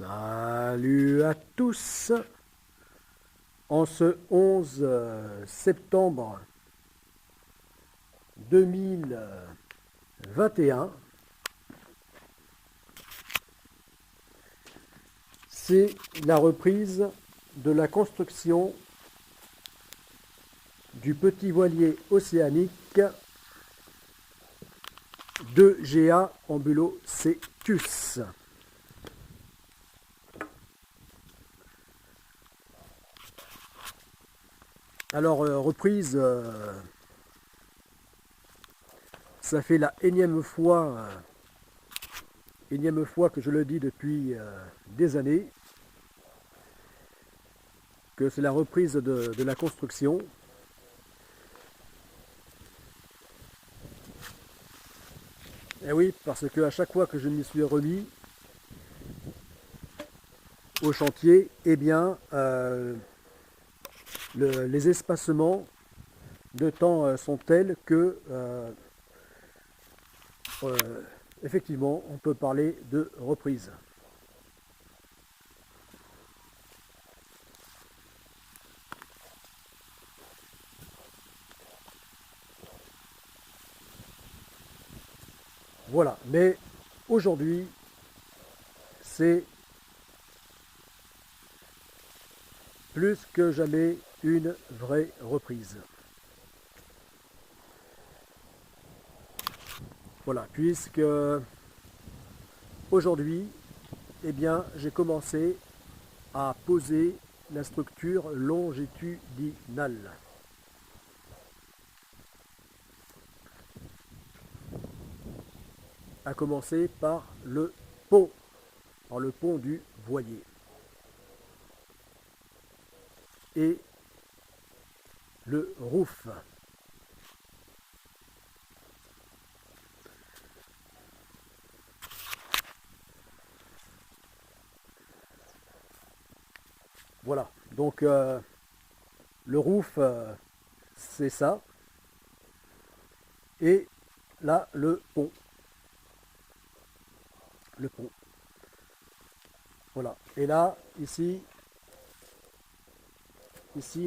Salut à tous. En ce 11 septembre 2021, c'est la reprise de la construction du petit voilier océanique de GA Ambulocetus. Alors, reprise, ça fait la énième fois que je le dis depuis des années, que c'est la reprise de la construction. Et oui, parce que à chaque fois que je m'y suis remis au chantier, eh bien, les espacements de temps sont tels que, effectivement, on peut parler de reprise. Voilà, mais aujourd'hui, c'est plus que jamais une vraie reprise. Voilà, puisque aujourd'hui, eh bien, j'ai commencé à poser la structure longitudinale. À commencer par le pont du voilier. Et le roof. Voilà, donc le roof, c'est ça. Et là, le pont. Le pont. Voilà. Et là, ici,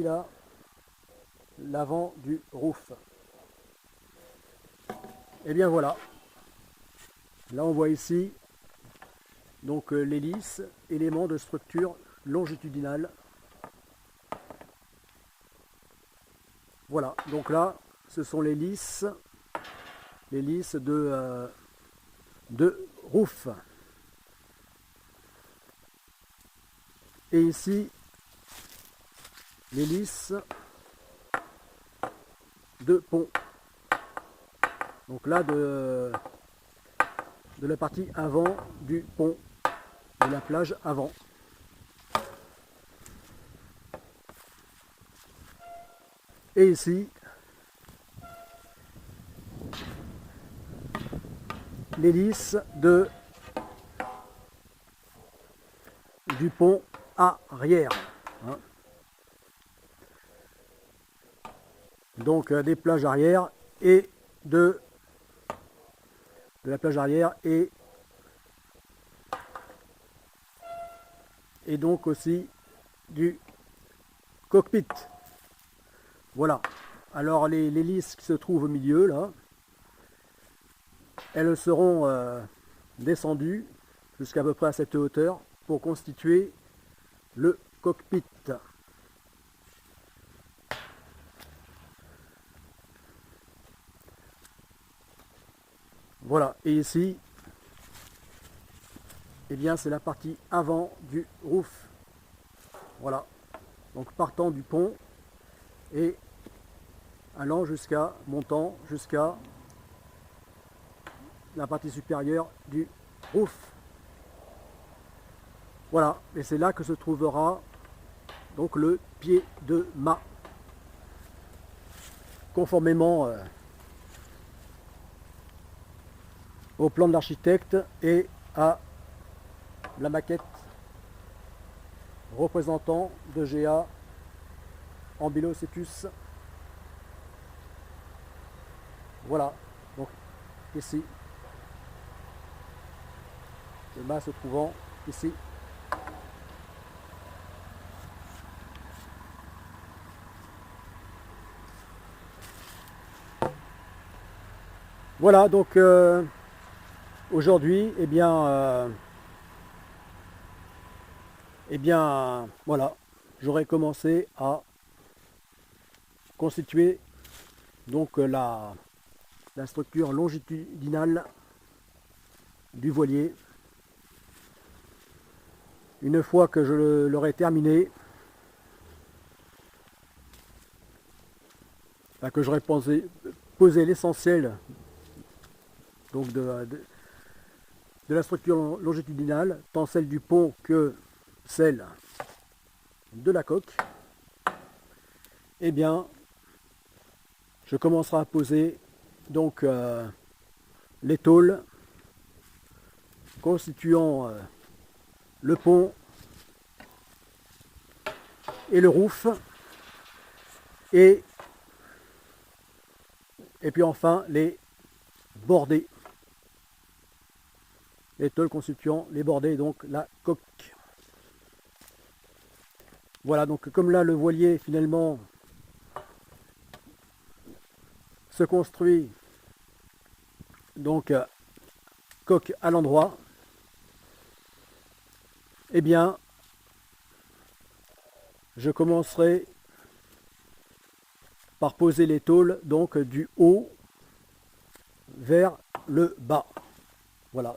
là, l'avant du roof. Et bien voilà. Là, on voit ici donc l'hélice, élément de structure longitudinale. Voilà. Donc là, ce sont les lisses de roof. Et ici, l'hélice de pont. Donc là, de la partie avant du pont, de la plage avant. Et ici, l'hélice du pont arrière. Hein. Donc des plages arrière et de la plage arrière et donc aussi du cockpit. Voilà. Alors les hélices qui se trouvent au milieu là, elles seront descendues jusqu'à peu près à cette hauteur pour constituer le cockpit. Voilà, et ici, eh bien c'est la partie avant du roof. Voilà, donc partant du pont et montant jusqu'à la partie supérieure du roof. Voilà, et c'est là que se trouvera donc le pied de mât, conformément au plan de l'architecte et à la maquette représentant de GA Ambulocetus. Voilà, donc ici, le mât se trouvant ici. Voilà, donc aujourd'hui, voilà, j'aurais commencé à constituer donc la structure longitudinale du voilier. Une fois que je l'aurai terminé, que j'aurai posé l'essentiel donc de la structure longitudinale, tant celle du pont que celle de la coque, eh bien, je commencerai à poser donc les tôles constituant le pont et le roof, et puis enfin les bordées, les tôles constituant les bordées, donc la coque. Voilà, donc comme là le voilier finalement se construit donc coque à l'endroit, eh bien je commencerai par poser les tôles donc du haut vers le bas. Voilà,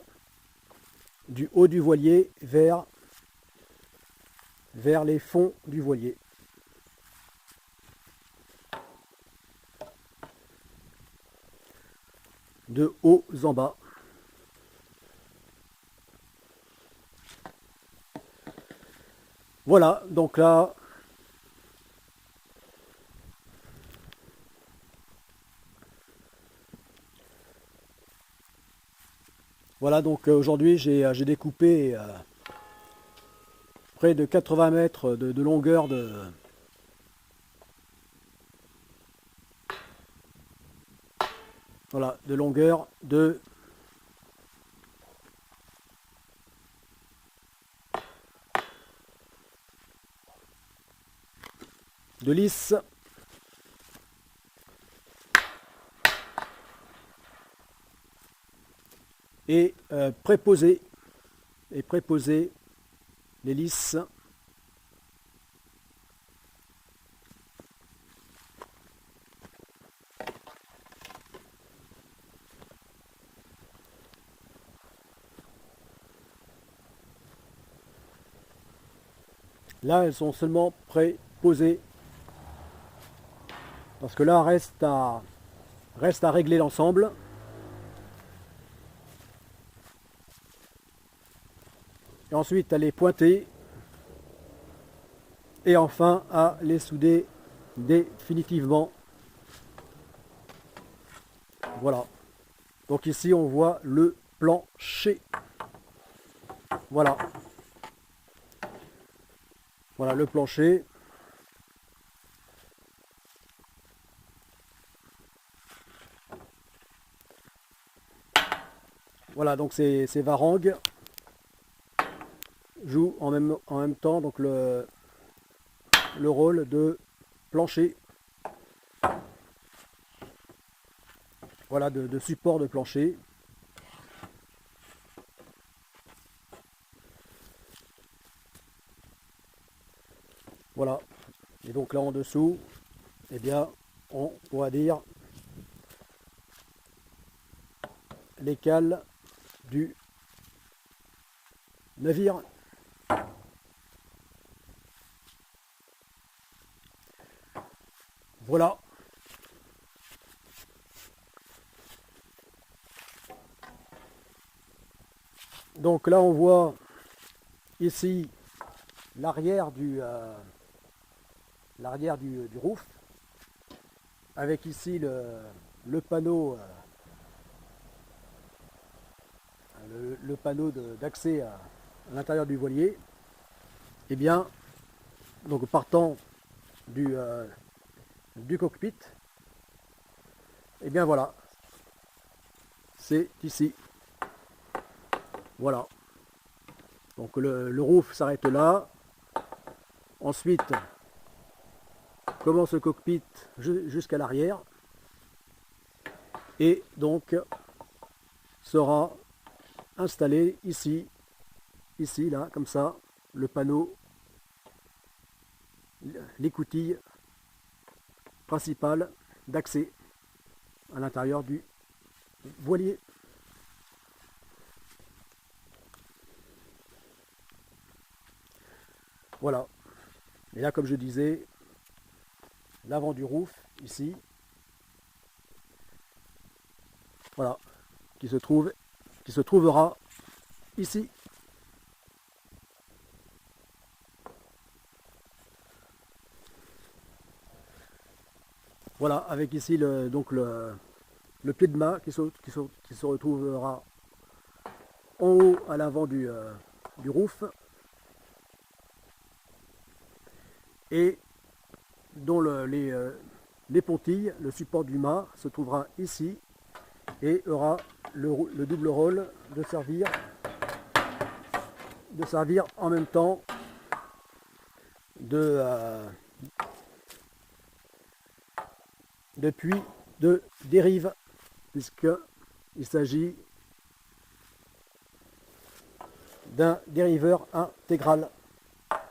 du haut du voilier vers les fonds du voilier. De haut en bas. Voilà, donc là, voilà, donc aujourd'hui j'ai découpé près de 80 mètres de longueur de longueur de lisse, et préposer les lisses là. Elles sont seulement préposées parce que là reste à régler l'ensemble. Et ensuite à les pointer et enfin à les souder définitivement. Voilà, donc ici on voit le plancher. Voilà le plancher. Voilà, donc ces varangues jouent en même temps donc le rôle de plancher. Voilà, de support de plancher. Voilà, et donc là en dessous, eh bien, on pourra dire les cales du navire. Voilà. Donc là on voit ici l'arrière du roof, avec ici le panneau le panneau d'accès à l'intérieur du voilier. Et bien, donc partant du cockpit, et bien voilà, c'est ici. Voilà, donc le roof s'arrête là. Ensuite commence le cockpit jusqu'à l'arrière. et donc sera installé ici, là, comme ça, le panneau, l'écoutille principale d'accès à l'intérieur du voilier. Voilà. Et là, comme je disais, l'avant du roof, ici, voilà, qui se trouvera ici. Voilà, avec ici le pied de mât qui se retrouvera en haut à l'avant du roof et dont les pontilles, le support du mât se trouvera ici et aura le double rôle de servir en même temps de puits de dérive, puisqu'il s'agit d'un dériveur intégral.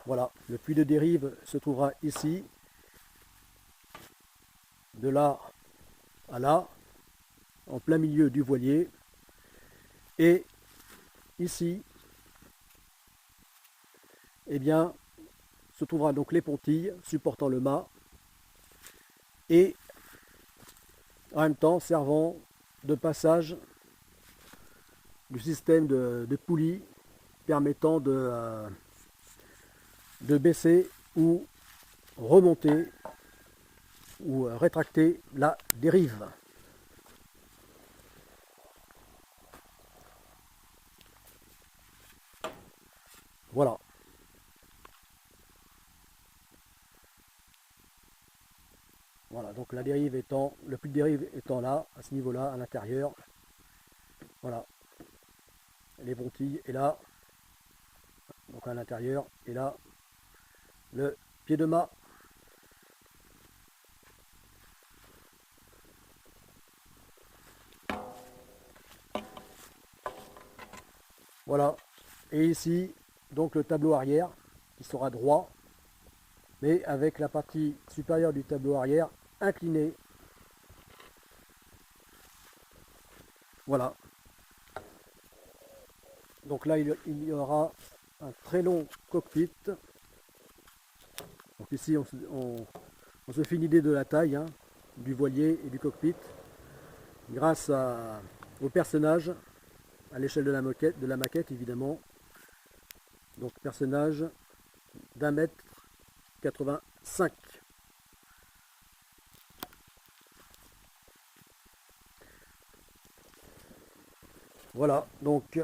Voilà, le puits de dérive se trouvera ici, de là à là, en plein milieu du voilier, et ici, eh bien, se trouvera donc les pontilles supportant le mât et en même temps servant de passage du système de poulies permettant de baisser ou remonter ou rétracter la dérive. Voilà. Voilà, donc la dérive étant, le puits de dérive étant là, à ce niveau-là, à l'intérieur. Voilà. Les pontilles et là, donc à l'intérieur, et là, le pied de mât. Voilà. Et ici, donc le tableau arrière qui sera droit, mais avec la partie supérieure du tableau arrière inclinée. Voilà. Donc là, il y aura un très long cockpit. Donc ici, on se fait une idée de la taille du voilier et du cockpit grâce au personnage à l'échelle de la maquette évidemment. Donc personnage d'1,85 m. Voilà, donc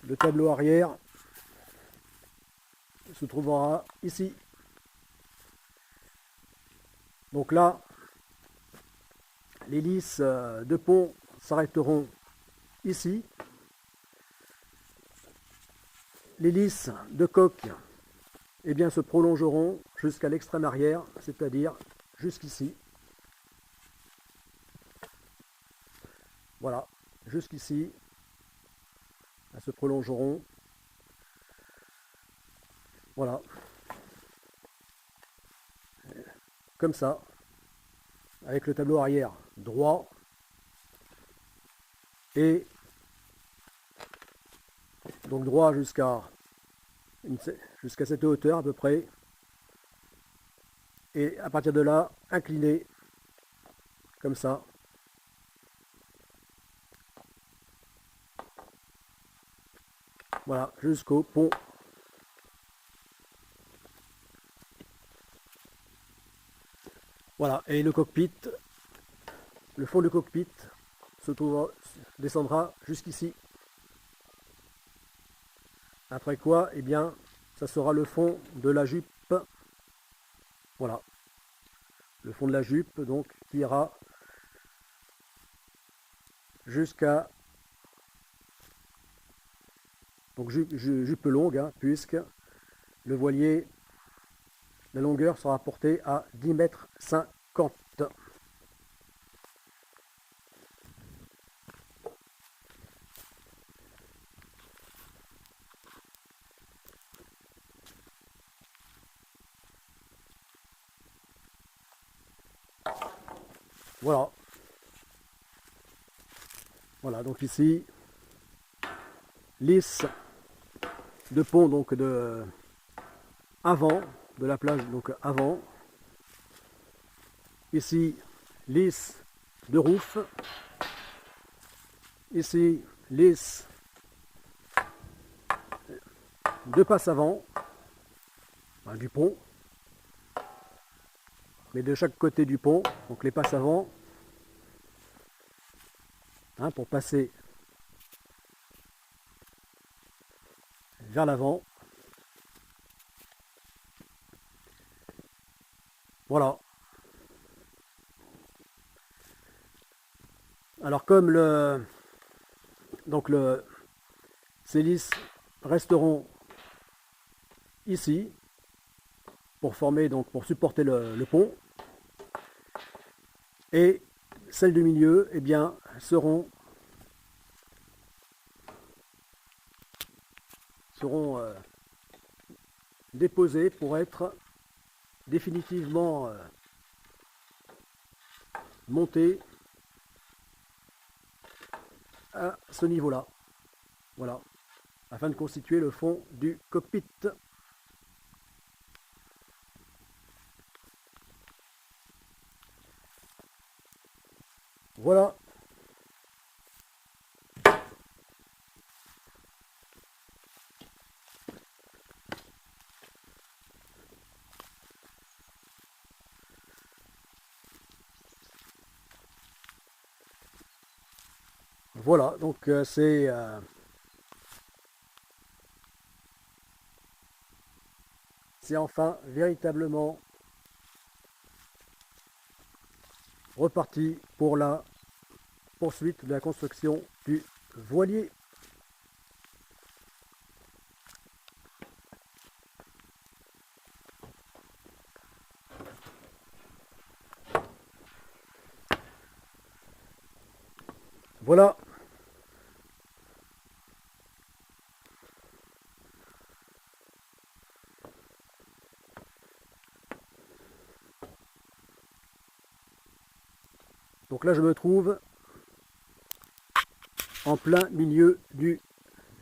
le tableau arrière se trouvera ici. Donc là, les lisses de pont s'arrêteront ici. Les lisses de coque eh bien, se prolongeront jusqu'à l'extrême arrière, c'est-à-dire jusqu'ici. Voilà, jusqu'ici, elles se prolongeront. Voilà, comme ça, avec le tableau arrière droit et donc droit jusqu'à cette hauteur à peu près, et à partir de là incliné comme ça. Voilà, jusqu'au pont. Voilà, et le cockpit, le fond du cockpit descendra jusqu'ici. Après quoi, eh bien, ça sera le fond de la jupe. Voilà, le fond de la jupe, donc, qui ira jusqu'à donc jupe longue, puisque le voilier, la longueur sera portée à 10,50 m. Voilà. Voilà, donc ici, lisse de pont, donc de avant, de la plage, donc avant. Ici, lisse de roof. Ici, lisse de passe avant, enfin, du pont. Mais de chaque côté du pont, donc les passes avant, hein, pour passer vers l'avant. Voilà. Alors comme ces lisses resteront ici pour former, donc pour supporter le pont, et celles du milieu, eh bien, seront déposées pour être définitivement montées à ce niveau-là. Voilà, afin de constituer le fond du cockpit. Voilà. Voilà, donc c'est enfin véritablement reparti pour la poursuite de la construction du voilier. Voilà. Donc là, je me trouve en plein milieu du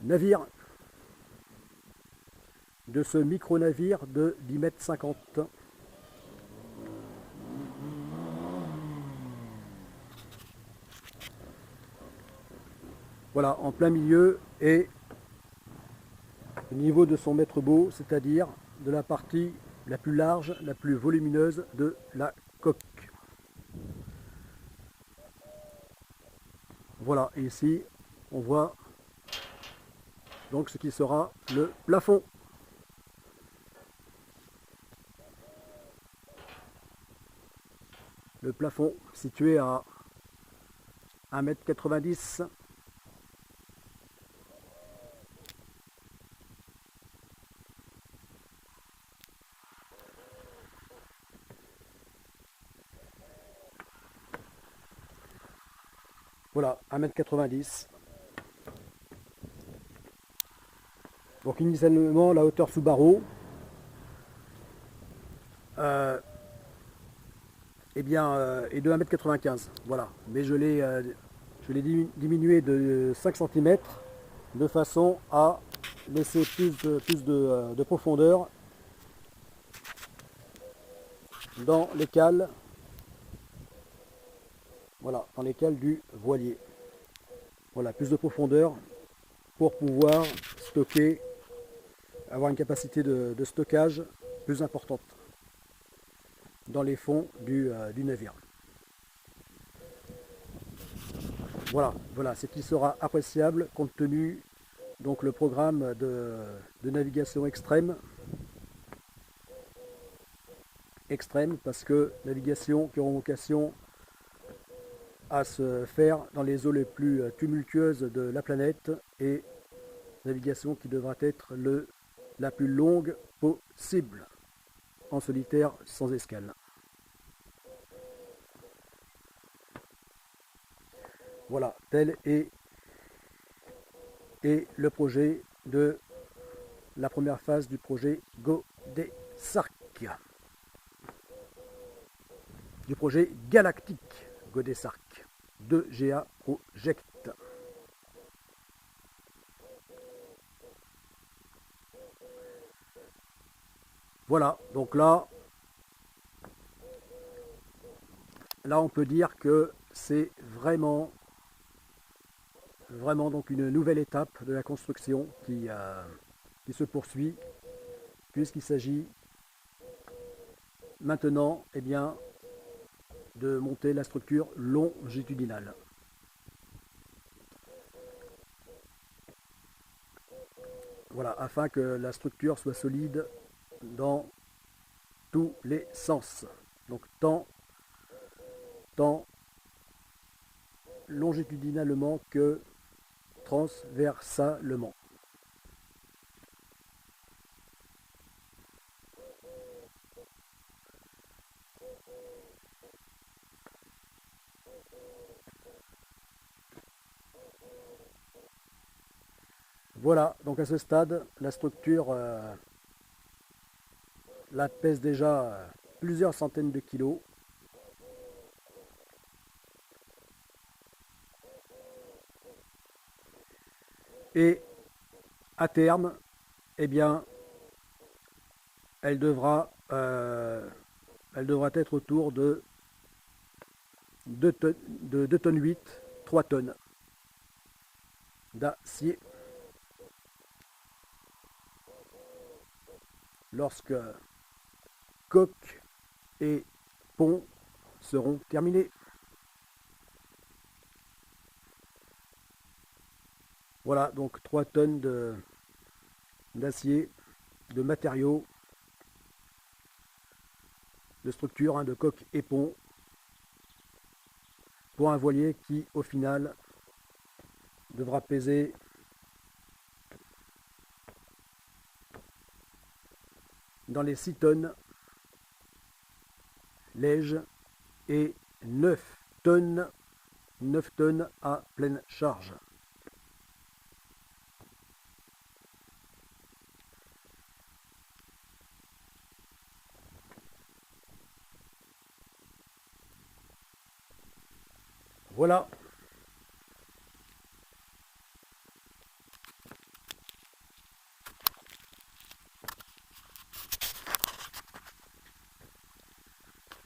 navire, de ce micro-navire de 10,50 m. Voilà, en plein milieu et au niveau de son maître-beau, c'est-à-dire de la partie la plus large, la plus volumineuse de la coque. Voilà, et ici, on voit donc ce qui sera le plafond. Le plafond situé à 1,90 m. Voilà, 1,90 m. Donc initialement, la hauteur sous barreau est de 1,95 m. Voilà, mais je l'ai diminué de 5 cm de façon à laisser plus de profondeur dans les cales. Voilà, dans les cales du voilier. Voilà, plus de profondeur pour pouvoir stocker, avoir une capacité de stockage plus importante dans les fonds du navire. Voilà, ce qui sera appréciable compte tenu donc le programme de navigation extrême parce que navigation qui auront vocation à se faire dans les eaux les plus tumultueuses de la planète et navigation qui devra être la plus longue possible en solitaire sans escale. Voilà, tel est le projet de la première phase du projet Godesarc, du projet galactique Godessarc de GA Project. Voilà, donc là on peut dire que c'est vraiment donc une nouvelle étape de la construction qui se poursuit, puisqu'il s'agit maintenant de monter la structure longitudinale. Voilà, afin que la structure soit solide dans tous les sens. Donc tant longitudinalement que transversalement. Voilà, donc à ce stade, la structure pèse déjà plusieurs centaines de kilos. Et à terme, elle devra être autour de 2 tonnes 8, 3 tonnes d'acier. Lorsque coque et pont seront terminés. Voilà, donc 3 tonnes d'acier, de matériaux, de structure, de coque et pont, pour un voilier qui, au final, devra peser dans les 6 tonnes léger et 9 tonnes à pleine charge. Voilà.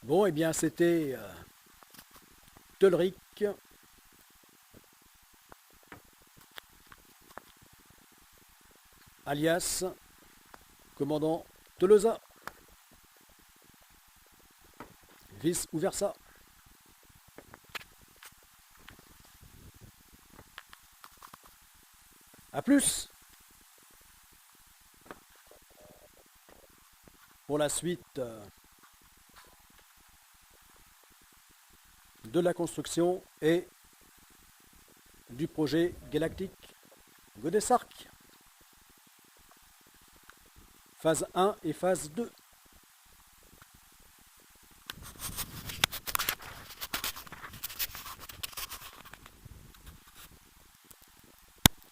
Bon, c'était Tolric, alias commandant Tolosa, vice versa. A plus pour la suite de la construction et du projet galactique Godessarc. Phase 1 et phase 2.